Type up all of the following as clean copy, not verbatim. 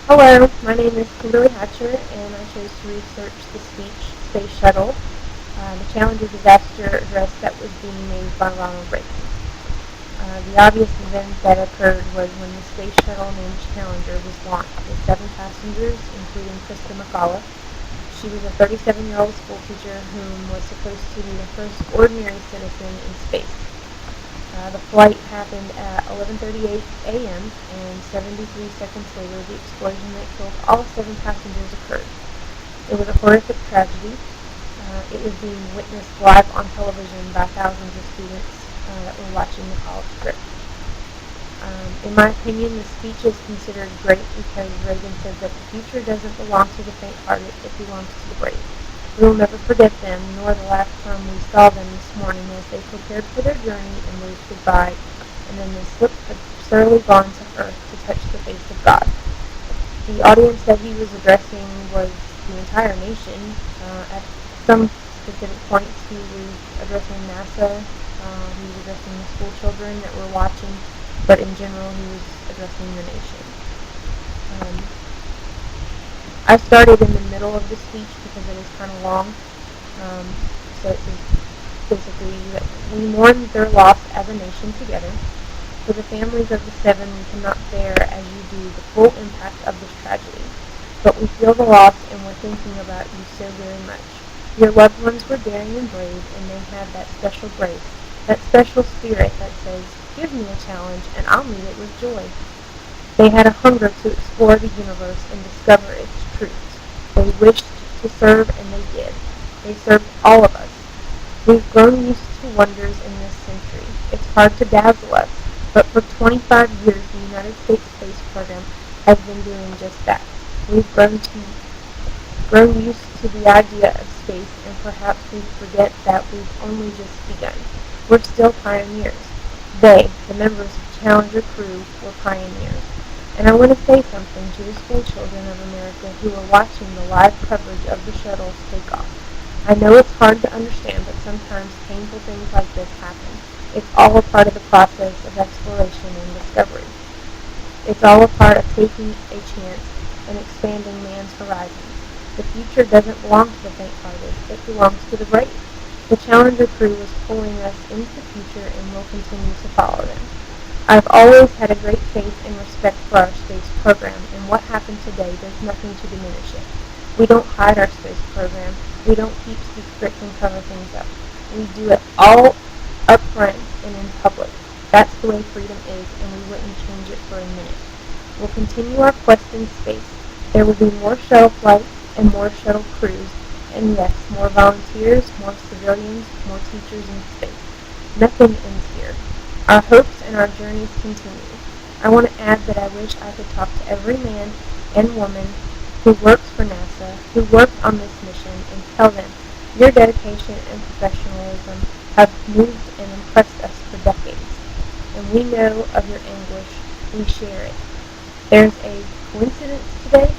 Hello, my name is Kimberly Hatcher, and I chose to research the Space Shuttle, the Challenger disaster address that was being made by Ronald Reagan. The obvious event that occurred was when the Space Shuttle named Challenger was launched with 7 passengers, including Krista McCullough. She was a 37-year-old schoolteacher whom was supposed to be the first ordinary citizen in space. The flight happened at 11:38 a.m., and 73 seconds later, the explosion that killed all 7 passengers occurred. It was a horrific tragedy. It was being witnessed live on television by thousands of students that were watching the college trip. In my opinion, the speech is considered great because Reagan said that the future doesn't belong to the faint-hearted, it belongs to the brave. We will never forget them, nor the last time we saw them this morning as they prepared for their journey and waved goodbye, and then they slipped the surly bonds of earth to touch the face of God. The audience that he was addressing was the entire nation. At some specific points, he was addressing NASA, he was addressing the school children that were watching, but in general, he was addressing the nation. Um, I started in the middle of the speech because it was kind of long. Um, so it says basically that we mourn their loss as a nation together. For the families of the 7, we cannot bear, as you do, the full impact of this tragedy. But we feel the loss, and we're thinking about you so very much. Your loved ones were daring and brave, and they had that special grace, that special spirit that says, give me a challenge, and I'll meet it with joy. They had a hunger to explore the universe and discover its truths. They wished to serve, and they did. They served all of us. We've grown used to wonders in this century. It's hard to dazzle us, but for 25 years the United States Space Program has been doing just that. We've grown used to the idea of space, and perhaps we forget that we've only just begun. We're still pioneers. They, the members of Challenger crew, were pioneers. And I want to say something to the school children of America who are watching the live coverage of the shuttle's takeoff. I know it's hard to understand, but sometimes painful things like this happen. It's all a part of the process of exploration and discovery. It's all a part of taking a chance and expanding man's horizons. The future doesn't belong to the faint-hearted. It belongs to the brave. The Challenger crew is pulling us into the future and will continue to follow them. I've always had a great faith and respect for our space program, and what happened today does nothing to diminish it. We don't hide our space program. We don't keep secrets and cover things up. We do it all up front and in public. That's the way freedom is, and we wouldn't change it for a minute. We'll continue our quest in space. There will be more shuttle flights and more shuttle crews, and yes, more volunteers, more civilians, more teachers in space. Nothing ends here. Our hopes and our journeys continue. I want to add that I wish I could talk to every man and woman who works for NASA, who worked on this mission, and tell them your dedication and professionalism have moved and impressed us for decades. And we know of your anguish. We share it. There's a coincidence today.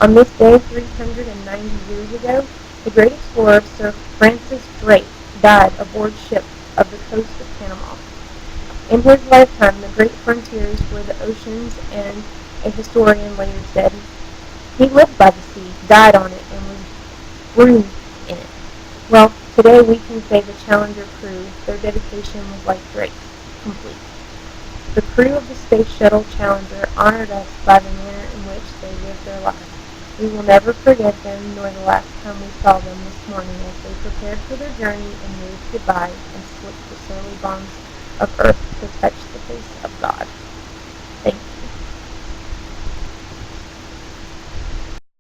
On this day 390 years ago, the great explorer Sir Francis Drake died aboard ship of the coast of Panama. In his lifetime, the great frontiers were the oceans, and a historian later said, he lived by the sea, died on it, and was breathed in it. Well, today we can say the Challenger crew, their dedication was like Drake's, complete. The crew of the Space Shuttle Challenger honored us by the manner in which they lived their lives. We will never forget them, nor the last time we saw them this morning as they prepared for their journey and waved goodbye and slipped the surly bonds of earth to touch the face of God.